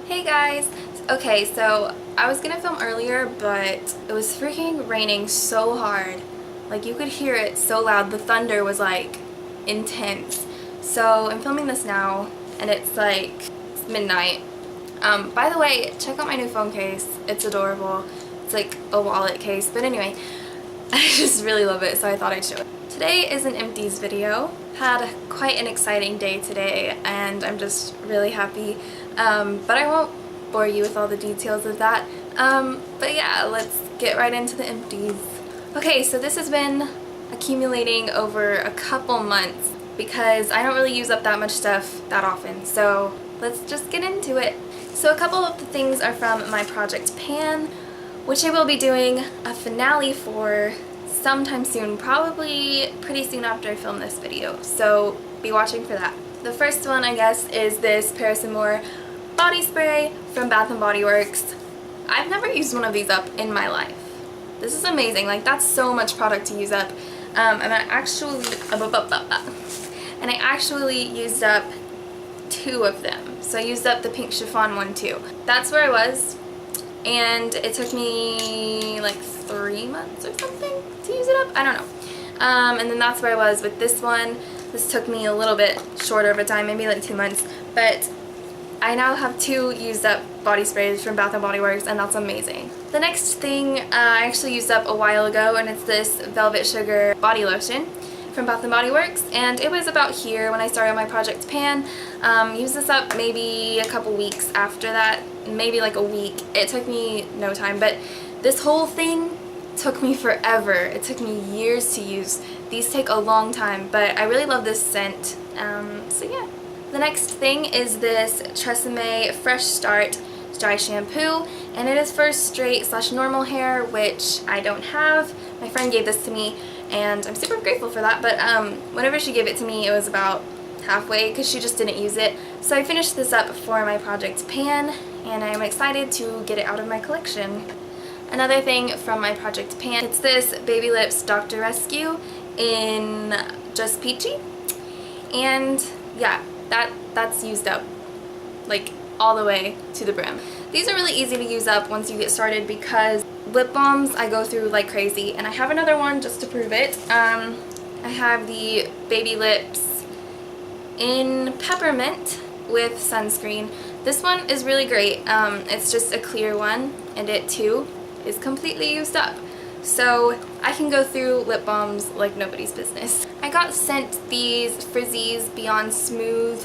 Hey guys! Okay, so I was gonna film earlier, but it was freaking raining so hard. Like, you could hear it so loud. The thunder was like intense. So I'm filming this now, and it's like midnight. By the way, check out my new phone case. It's adorable. It's like a wallet case. But anyway, I just really love it, so I thought I'd show it. Today is an empties video. Had quite an exciting day today, and I'm just really happy. But I won't bore you with all the details of that. But yeah, let's get right into the empties. Okay, so this has been accumulating over a couple months because I don't really use up that much stuff that often. So let's just get into it. So a couple of the things are from my project pan, which I will be doing a finale for sometime soon, probably pretty soon after I film this video. So be watching for that. The first one, I guess, is this Paris & More body spray from Bath & Body Works. I've never used one of these up in my life. This is amazing. Like, that's so much product to use up. And I actually used up 2 of them. So I used up the pink chiffon one too. That's where I was, and it took me like 3 months or something to use it up. I don't know. And then that's where I was with this one. This took me a little bit shorter of a time, maybe like 2 months, but I now have 2 used up body sprays from Bath & Body Works, and that's amazing. The next thing I actually used up a while ago, and it's this Velvet Sugar body lotion from Bath & Body Works, and it was about here when I started my project pan. Used this up maybe a couple weeks after that, maybe like a week. It took me no time, but this whole thing took me forever. It took me years to use. These take a long time, but I really love this scent. So yeah. The next thing is this Tresemme Fresh Start dry shampoo, and it is for straight/normal hair, which I don't have. My friend gave this to me, and I'm super grateful for that, but whenever she gave it to me, it was about halfway because she just didn't use it. So I finished this up for my project pan, and I'm excited to get it out of my collection. Another thing from my project pan, it's this Baby Lips Dr. Rescue in Just Peachy, and yeah, that's used up like all the way to the brim. These are really easy to use up once you get started because lip balms I go through like crazy, and I have another one just to prove it. I have the Baby Lips in Peppermint with sunscreen. This one is really great. It's just a clear one, and it too is completely used up. So I can go through lip balms like nobody's business. I got sent these Frizzies Beyond Smooth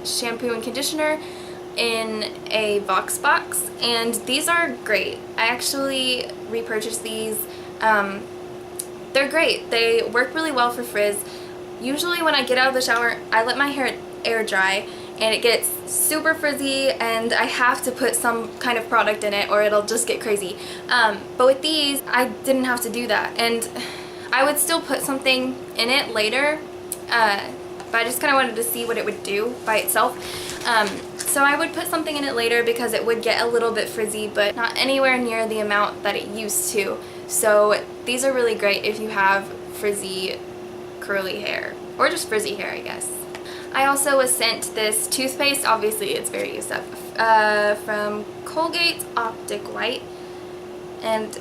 shampoo and conditioner in a Vox box, and these are great. I actually repurchased these. They're great. They work really well for frizz. Usually when I get out of the shower, I let my hair air dry, and it gets super frizzy, and I have to put some kind of product in it or it'll just get crazy. But with these, I didn't have to do that, and I would still put something in it later, but I just kind of wanted to see what it would do by itself. So I would put something in it later because it would get a little bit frizzy, but not anywhere near the amount that it used to. So these are really great if you have frizzy, curly hair, or just frizzy hair, I guess. I also was sent this toothpaste. Obviously it's very used up, from Colgate Optic White, and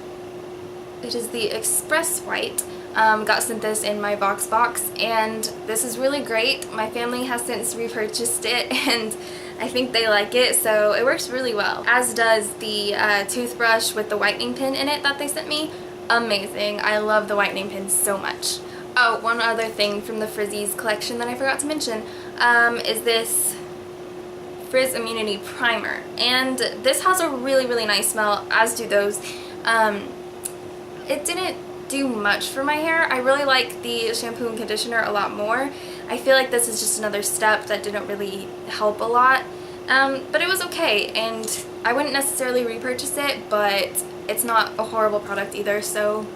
it is the Express White. Got sent this in my Vox box, and this is really great. My family has since repurchased it, and I think they like it, so it works really well. As does the toothbrush with the whitening pin in it that they sent me. Amazing. I love the whitening pin so much. Oh, one other thing from the Frizzies collection that I forgot to mention is this Frizz Immunity Primer, and this has a really, really nice smell, as do those. It didn't do much for my hair. I really like the shampoo and conditioner a lot more. I feel like this is just another step that didn't really help a lot, but it was okay, and I wouldn't necessarily repurchase it, but it's not a horrible product either. So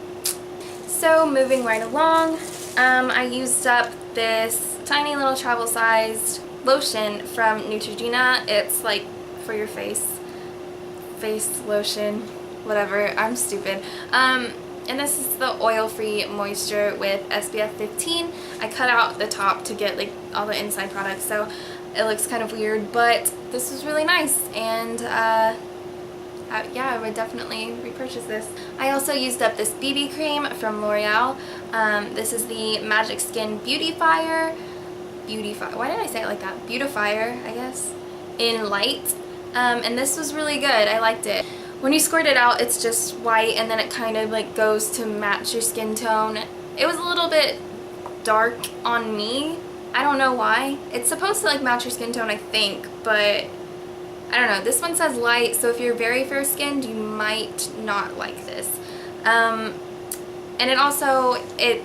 moving right along, I used up this tiny little travel-sized lotion from Neutrogena. It's like for your face lotion, whatever. I'm stupid. And this is the oil-free moisture with SPF 15. I cut out the top to get like all the inside products, so it looks kind of weird, but this was really nice, and yeah, I would definitely repurchase this. I also used up this BB cream from L'Oreal. This is the Magic Skin Beautifier. Why did I say it like that? Beautifier, I guess, in light. And this was really good. I liked it. When you squirt it out, it's just white, and then it kind of like goes to match your skin tone. It was a little bit dark on me. I don't know why. It's supposed to like match your skin tone, I think, but I don't know. This one says light, so if you're very fair skinned, you might not like this. And it also, it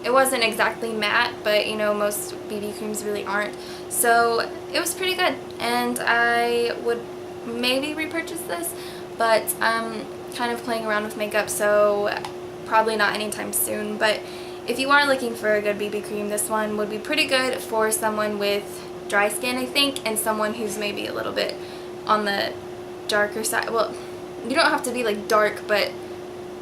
wasn't exactly matte, but you know, most BB creams really aren't. So it was pretty good, and I would maybe repurchase this, but I'm kind of playing around with makeup, so probably not anytime soon. But if you are looking for a good BB cream, this one would be pretty good for someone with dry skin, I think, and someone who's maybe a little bit on the darker side. Well, you don't have to be like dark, but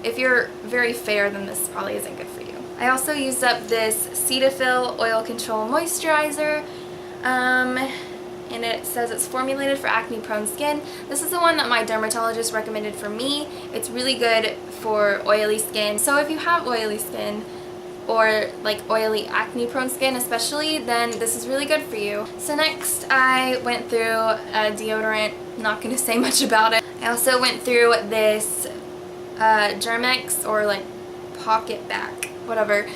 if you're very fair, then this probably isn't good for you. I also used up this Cetaphil Oil Control Moisturizer, and it says it's formulated for acne-prone skin. This is the one that my dermatologist recommended for me. It's really good for oily skin. So if you have oily skin, or like oily acne-prone skin especially, then this is really good for you. So next I went through a deodorant. Not going to say much about it. I also went through this Germex, or like Pocket Back, whatever.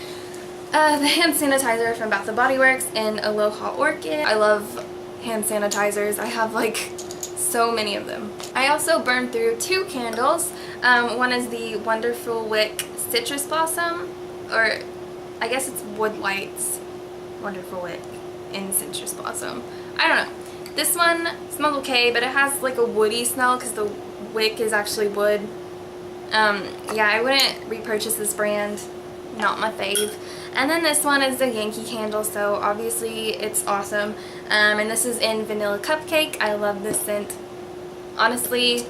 The hand sanitizer from Bath & Body Works in Aloha Orchid. I love hand sanitizers. I have like so many of them. I also burned through 2 candles. One is the Wonderful Wick Citrus Blossom, or I guess it's Wood Lights Wonderful Wick in Citrus Blossom. I don't know. This one smells okay, but it has like a woody smell because the wick is actually wood. Yeah, I wouldn't repurchase this brand. Not my fave. And then this one is the Yankee Candle, so obviously it's awesome. And this is in Vanilla Cupcake. I love this scent. Honestly,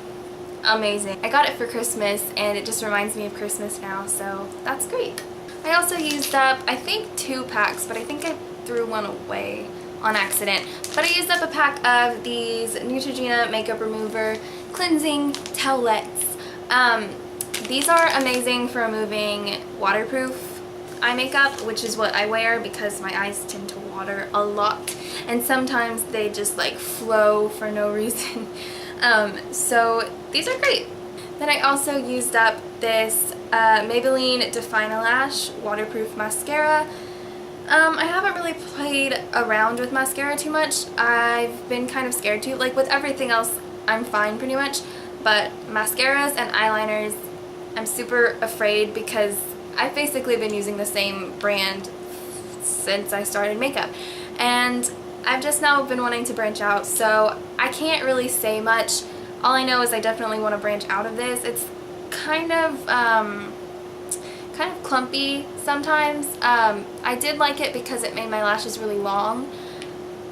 amazing. I got it for Christmas, and it just reminds me of Christmas now, so that's great. I also used up, I think 2 packs, but I think I threw one away on accident. But I used up a pack of these Neutrogena Makeup Remover Cleansing Towelettes. These are amazing for removing waterproof eye makeup, which is what I wear because my eyes tend to water a lot, and sometimes they just like flow for no reason. So these are great. Then I also used up this Maybelline Define-A-Lash Waterproof Mascara. I haven't really played around with mascara too much. I've been kind of scared to. Like with everything else, I'm fine pretty much. But mascaras and eyeliners, I'm super afraid because I've basically been using the same brand since I started makeup. And I've just now been wanting to branch out, so I can't really say much. All I know is I definitely want to branch out of this. It's kind of clumpy sometimes. I did like it because it made my lashes really long.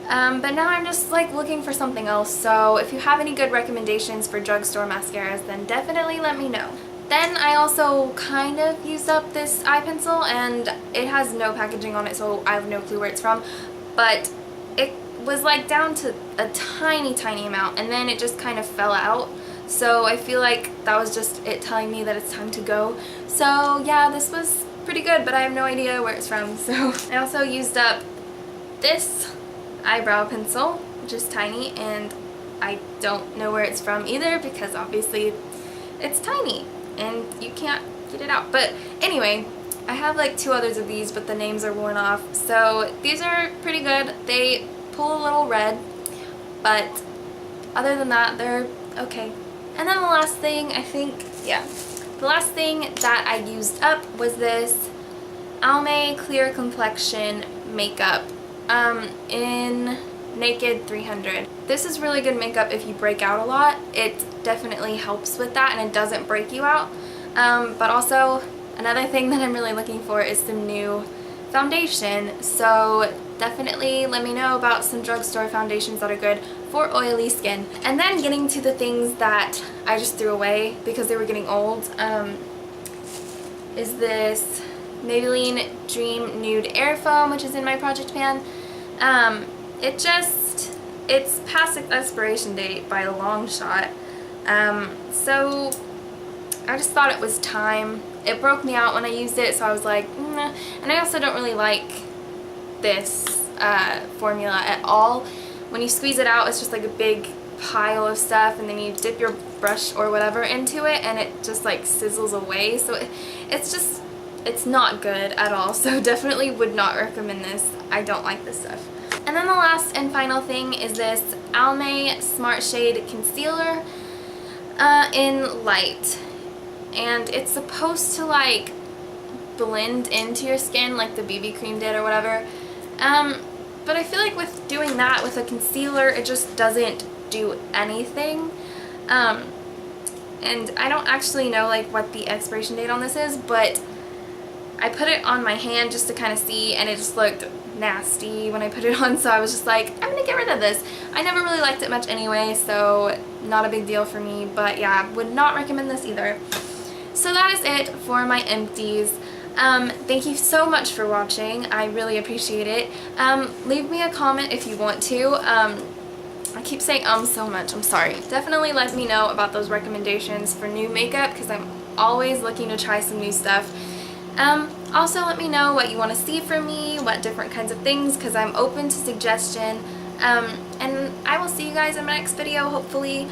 But now I'm just like looking for something else. So if you have any good recommendations for drugstore mascaras, then definitely let me know. Then I also kind of used up this eye pencil, and it has no packaging on it, so I have no clue where it's from. But it was like down to a tiny amount, and then it just kind of fell out. So I feel like that was just it telling me that it's time to go. So yeah, this was pretty good, but I have no idea where it's from. So I also used up this eyebrow pencil, which is tiny, and I don't know where it's from either because obviously it's tiny and you can't get it out. But anyway, I have like 2 others of these, but the names are worn off. So these are pretty good. They pull a little red, but other than that, they're okay. And then the last thing, I think, yeah, the last thing that I used up was this Almay Clear Complexion makeup in Naked 300. This is really good makeup if you break out a lot. It definitely helps with that, and it doesn't break you out. But also, another thing that I'm really looking for is some new foundation. So definitely let me know about some drugstore foundations that are good for oily skin. And then getting to the things that I just threw away because they were getting old, is this Maybelline Dream Nude Air Foam, which is in my project pan. It just it's past its expiration date by a long shot. So I just thought it was time. It broke me out when I used it, so I was like, nah. And I also don't really like this formula at all. When you squeeze it out, it's just like a big pile of stuff, and then you dip your brush or whatever into it, and it just like sizzles away. So it's not good at all. So definitely would not recommend this. I don't like this stuff. And then the last and final thing is this Almay Smart Shade Concealer in Light. And it's supposed to like blend into your skin like the BB cream did or whatever. But I feel like with doing that with a concealer, it just doesn't do anything. And I don't actually know like what the expiration date on this is, but I put it on my hand just to kind of see, and it just looked nasty when I put it on, so I was just like, I'm gonna get rid of this. I never really liked it much anyway, so not a big deal for me, but yeah, would not recommend this either. So that is it for my empties. Thank you so much for watching. I really appreciate it. Leave me a comment if you want to. I keep saying so much, I'm sorry. Definitely let me know about those recommendations for new makeup, because I'm always looking to try some new stuff. Also let me know what you want to see from me, what different kinds of things, because I'm open to suggestion. And I will see you guys in my next video, hopefully.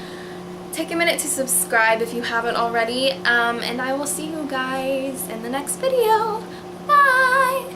Take a minute to subscribe if you haven't already, and I will see you guys in the next video. Bye!